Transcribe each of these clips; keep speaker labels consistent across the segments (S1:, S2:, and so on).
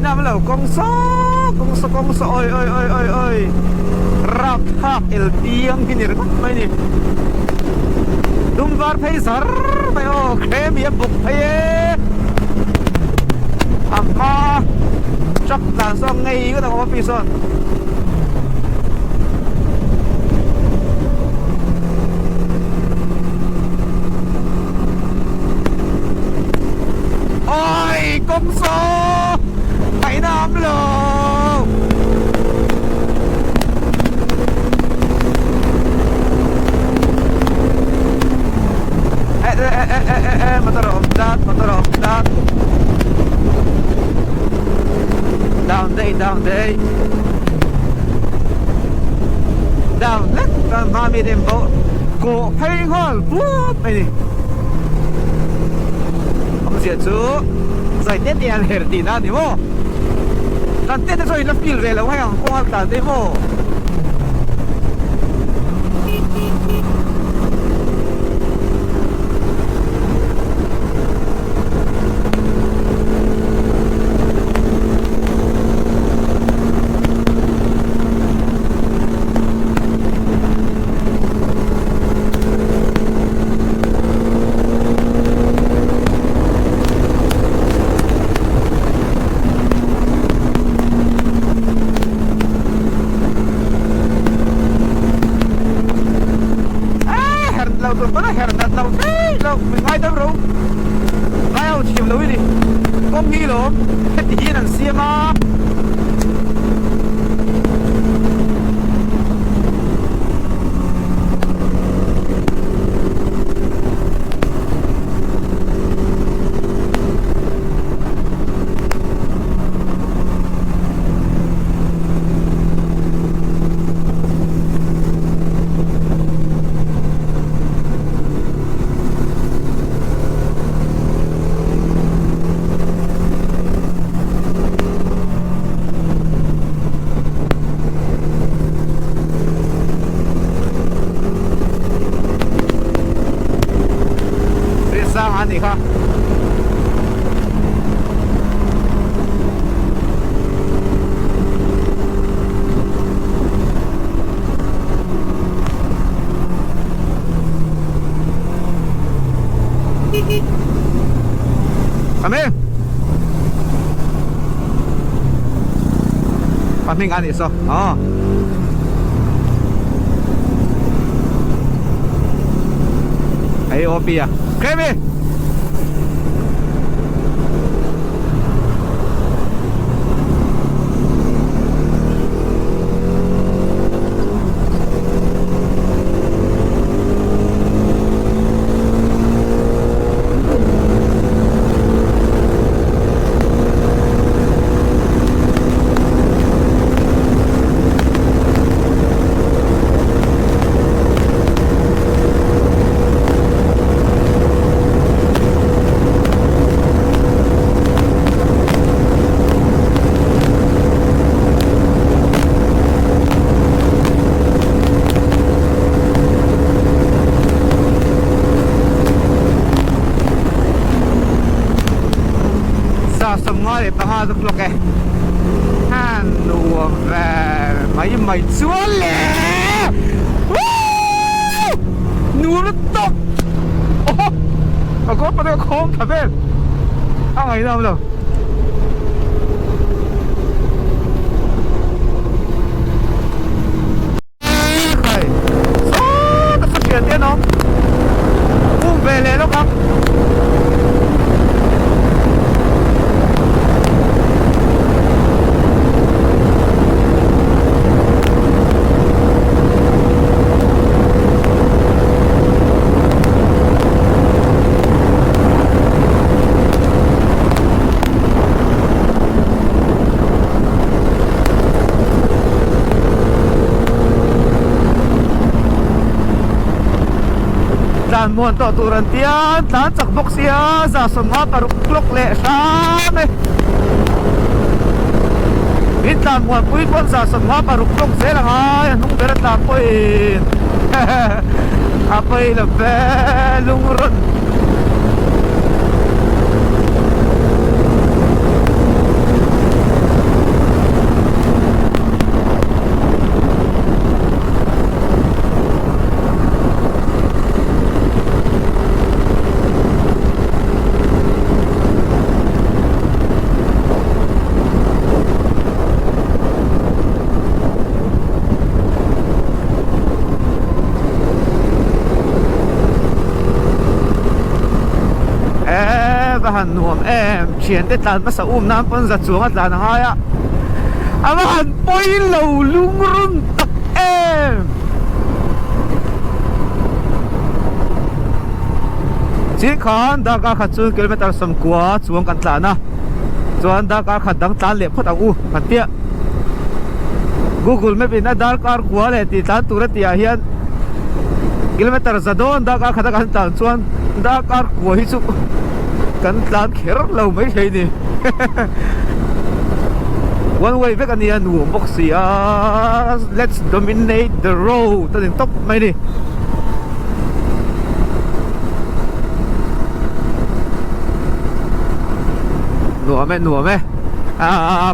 S1: nam lo kong so oi rak hak el tiang kinir mai ni dum var phei sar mai o khem ye buk phei amma chắc là do ngay cái thằng office rồi ôi công số phải nam luôn motor off that down let mami dem bo ko phai hol pup ai ni ông sia chu sai tết đi ăn her ti na ni mo kan tết rồi nó feel về là hay không có ta thế mo mình ngay tâm rồi ngay ao chìm lối đi không nghĩ lắm hết thì hiên thằng xia mà你看Paming ani so oh ay opia Kevin để tao ha giúp lộc kì han đùa về mày chúa lẹ nua nó tóc có bắt đầu không thật bên ăn ngày đâu rồi nó phát triển tiên không về lẹ lúc không dan muan to turan tian tan chak bok sia za somha paruk klok le sam e in tan muan pui kon za somha paruk klok se la ha nung berat la poi apai la ve lung ron han nuam em thian te tlan ma sa nam pon za chuang at lan haya ama han poi lo lung run tak em chỉ khan đã cả khát chuan kilometer sam qua chuang kan tla na chuan đã cả khát dang tlan le phot au kan tia Google Map in a dark car quality tan turatia hian kilometer zadon da ka khata kan tan chuan da car ko hi chu kan tlan kher lo mai thei ni one way back ani anu boxia let's dominate the road tan top mai ni nuo me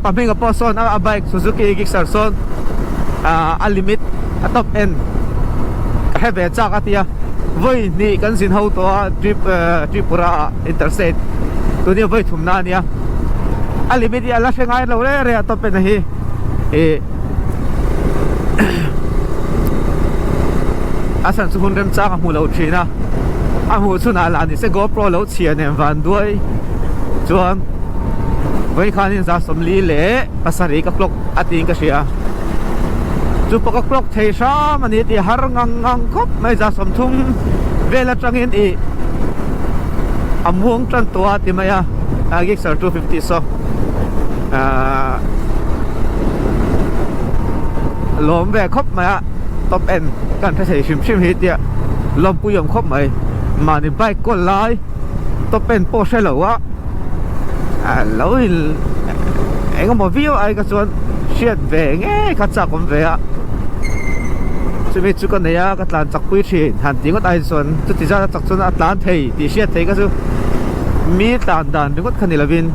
S1: paming po son a bike Suzuki Gixxer son a limit a top end he ve cha ka tia voi ni kan sin ho to Tripura interstate to ni voi thum na nia a limit ya la sengai lo re top end hi asan su hun rem cha ka mu lo thina a hu chu na la ni se GoPro lo chian em van duai chuan với khán in ra sớm lý lễ pasari các clock ating ka sia chu pa ka clock thei sa mani ti har ngang khop mai ra sớm thum vela tangin e amuang tran to ti maya Gixxer 250 so lom ve khop maya top end kan thei shim hi tia lom pu yom khop mai mani bike ko lai top end po se lo wa lỗi anh có một video ai cái chuyện chuyện về nghe các cháu cũng về á chứ mấy chú con này á các bạn chắc quý chuyện hẳn tiếng có ai chuyện tôi chỉ ra chắc chuyện là đàn thầy thì chuyện thầy cái chú mi đàn đừng có khăn đi là viên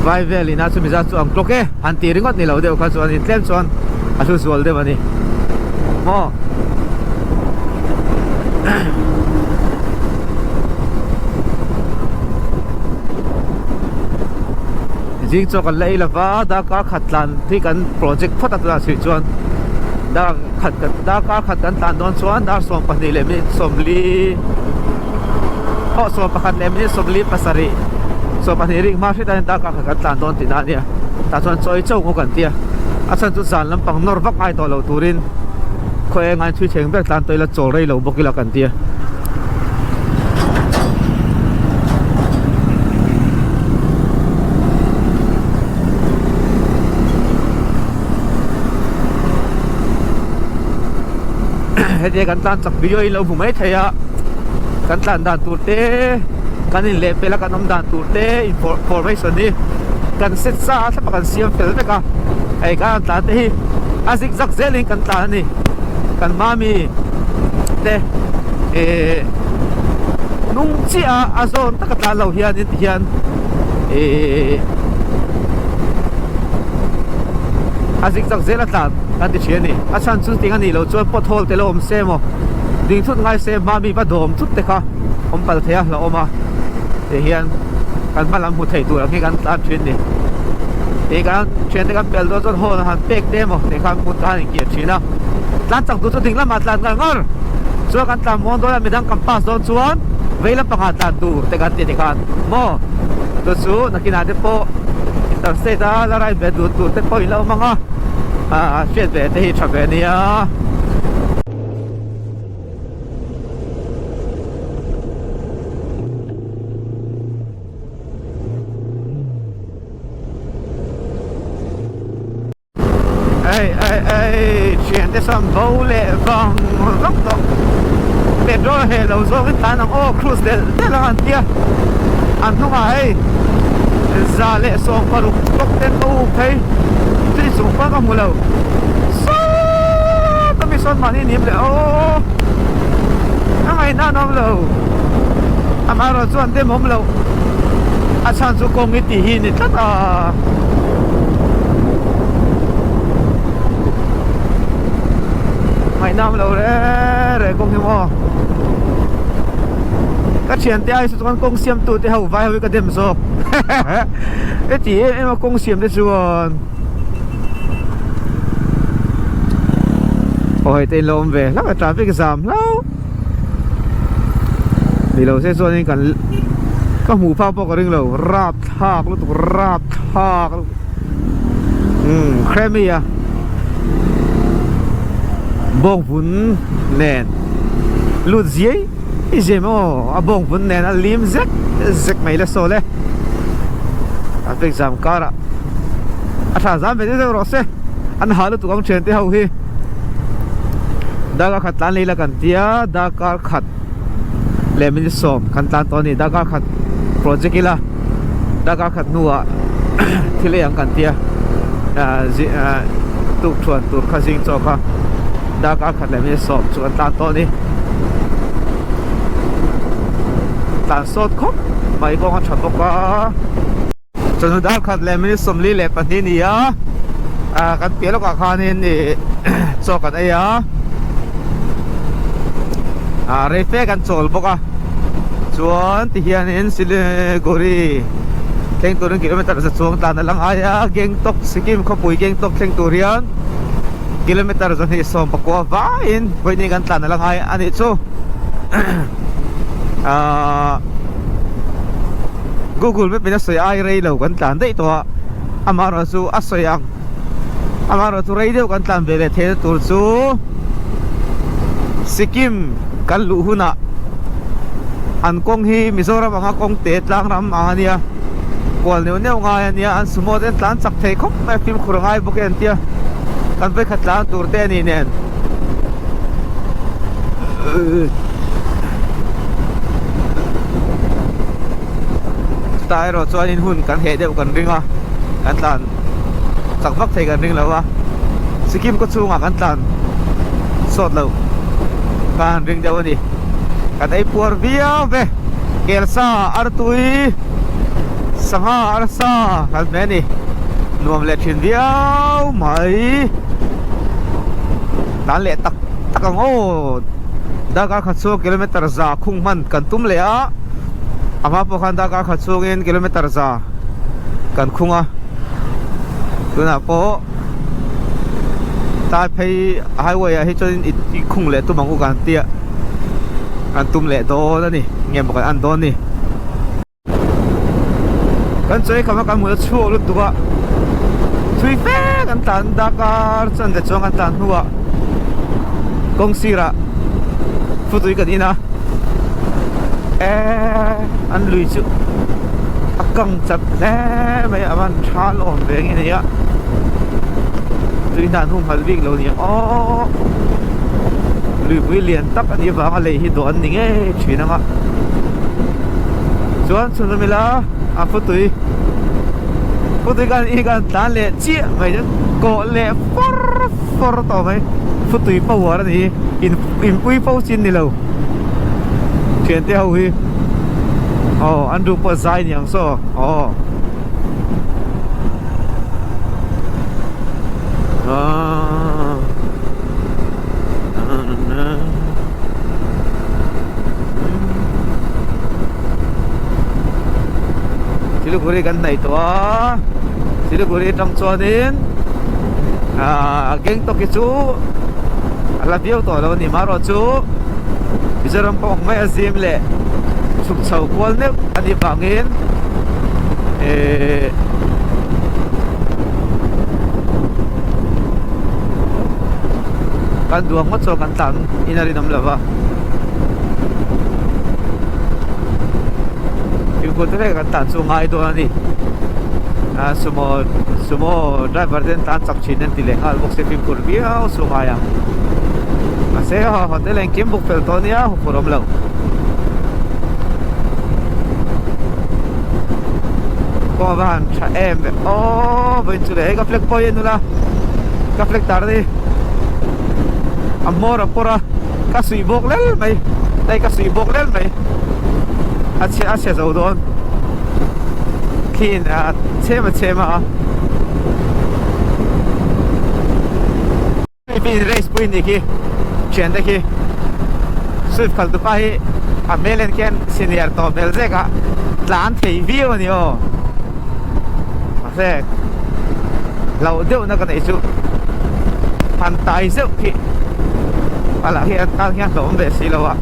S1: vài về liền á chú mi ra chú ông clock hẳn tiếng đừng có đi lâu đều cái chuyện thì thêm chuyện à chú xuân đấy mà đi mò jing cho kan lei lava da ka khatlan thi kan project phota ta si chuan da ka khat kan tan don chuan da som pani le mi somli ho som pakhat le mi somli pasari so pani ring ma da ka khat tan don tina nia ta chuan choi chau ko kan tia a chan chu zan lam pang nor vak ai to lo turin khoi ngai thui theng bek tan toila chol rei lo bokila kan tia hết kan tan chak video in lo bu mai thaya kan tan dan tur te kan in le pela kan om dan tur te information ni kan set sa sa kan siam fel te ka ai kan tan te hi azik zak zelin kan tan ni kan mami te nung chi a zon ta ka ta lo hian in hian azik zak zela tan kan ti chiani a chan chu ting ani lo chuan pothol te lo om se mo ding thut ngai se mami ba dom thut te kha om pal thea la oma te hian kan malam hu thei tur nge kan tan thin ni te kan chen te kan pel do chon ho na han pek te mo te kan put kan ki thina tlan chak du chu ding lama tlan ngal ngar chu kan tam mon do la midang kam pas don chuan veila panga tan tur te kan te kan mo to chu nakina te po interstate a la rai be du tur te po ilo manga chuyện về thì trở về đi chuyện để xong bầu lệ vòng góc độ để rồi hệ lâu rồi cái ta nằm ô cruise để là anh tia anh không ai ra lệ xong có lúc góc tên ô thấy thì xuống qua có một lâu sao tôi bị son mà đi niệm lệ ô ngày nào nó lâu mà rồi cho anh thêm hôm lâu chan số công cái tỷ hình thì tất ngày năm lâu đấy để công thêm ho các chuyện thế ai số công xiêm tụt thì hậu vai với cái điểm số cái tỷ em mà công xiêm đấy chuồn hồi tên lôm về lắm là traffic giảm lâu มีเราเส้นส่วนนี้กันก็หมูผ้าปอกกระดิ่งเราราบทากลูกตุกราบทากแครมี่อะบงฝุ่นแน่นลุดเสียอีเจมโออบงฝุ่นแน่นอลิมเซ็กไม่ละโซเล่อันเป็นจำการะอาถ้าจำเป็นเรื่องรถเสอันหาลูกตุกอังเชิญที่เขาฮีดากาขัดตันเลยละกันเดียดากาขัดเลมินิสอมขันตันตอนนี้ดากาขัดโปรเจกต์ละดากาขัดนัวที่เลี้ยงกันเดียตุกชวนตุกข้าสิงโจค่ะดากาขัดเลมินิสอมส่วนตันตอนนี้ตันสดครบไม่ก็ขัดฉันบอกว่าจนดากาขัดเลมินิสอมลีเล็บปันนี้นี่กันเปลี่ยนแล้วก็คานี่นี่โจกันไอ้เรฟเฟกันโซลบอกว่าส่วนที่เฮียนสิเลกุรีเข่งตัวนึงกิโลเมตรจะช่วงตานลังอายะเก่งตกสกิมขบุยเก่งตกเข่งตัวเรียนกิโลเมตรจะนี่ส่งปะกัวว้าอินวันนี้กันตานลังอายะอันนี้ชูGoogle ไม่เป็นอะไรไอเรย์เรากันตานได้ตัวอามาราซูอัศยังอามาราซูเรย์เดียวกันตานเบลเทตัวซูสกิมกันลูหุนะอันกงฮีมิโซราบังกงเตะลังรำอันเนี้ยกวนเนี่ยเนี่ยงานเนี่ยอันสมมติอันตันสักเทคบไม่ฟิล์มคุรง่ายบุกเอ็นเตียกันไปขัดล้างตัวเต้นี่เนี่ยตายรถส่วนอินหุ่นกันเหตุเดียวกันริงอ่ะกันตันสักพักเทกันริงแล้ววะสกิมก็สูงอ่ะกันตันสดแล้วkan ring jauh ni kan ai puar via be kelsa artui sanga arsa kan me ni nuam le thin viau mai dan le tak takang o daga khatso kilometer za khung man kan tum le a ama po khan daga khatso gen kilometer za kan khunga tuna po ta pay highwayให้จนอีกคุ้งแหละตัวมังอุกันเตี้ยอันตุ้มแหละโดนแล้วนี่เงี้ยบอกกันอันโดนนี่กันใจคำว่าการมือชั่วลุตัวช่วยแฝงกันตันดาการจันจะจงกันตันหัวกงซีระฟุตุยกันนี่นะอันลุยจุอักกังจับแน่ไม่อามันชาลอนเวงอย่างนี้ด้วยด้านหุ่มพัดวิ่งเราเนี่ยอ๋อหรือวิเลียนตักอันนี้บางอะไรที่โดนนี่ไงชีนังอ่ะส่วนสุดท้ายละฟุตุยกันอีกันตานเละเจี๊ยไม่จะโกเละฟอร์ต่อไหมฟุตุยเป้าหัวนี่อินปุยเป้าจินนี่เราเทียนเตี้ยหุยอ๋ออันดูเปิดใจอย่างโซ่อ๋อSiliguri kan na ito Siliguri tang chuanin geng to kichu alabiaw to lo ni maro chu bisaram pong mai azim le suk chau kwal ne ani bangin kan duang mat so kan tan inari nam lava ko tere kan tan su ngai do ani sumo driver den tan chak chin an tile ngal box film kur bia su ngai ase ha hotel en kim book fel to nia hu porom lo ko ban cha em o ben chu le ka flek po yen la ka flek tar di amor pora ka sui bok lel mai dai ka sui bok lel mai asia zo don kin chema bin race point ni ki chen de ki swift khal tu pai a melen ken senior to bel zeka tlan thei view ni o ase lau deu na ka nei chu pan tai zeu ki ala hi an ta hian lo be si lo wa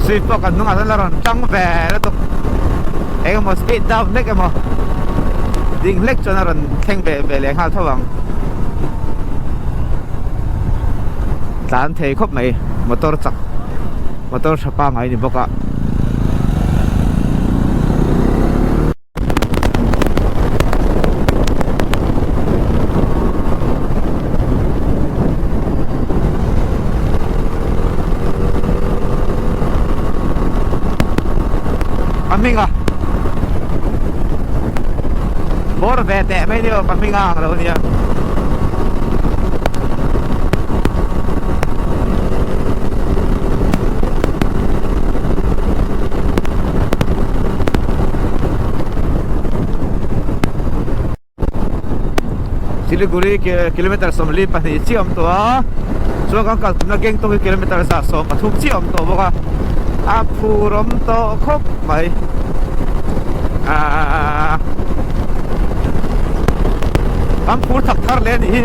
S1: sweep kan nung asan laron tang ve na to eng mo speed down lek mo ding lek cho naron theng be le hal thawang dan thei khop mai motor sapa ngai ni boka Paminga bor vete mai dio paminga lo dia Siliguri kilometer somli pani chiam to so kan kal na geng to kilometer sa so pathuk chiam to boka a phurom to khop mai am phur thak thar le ni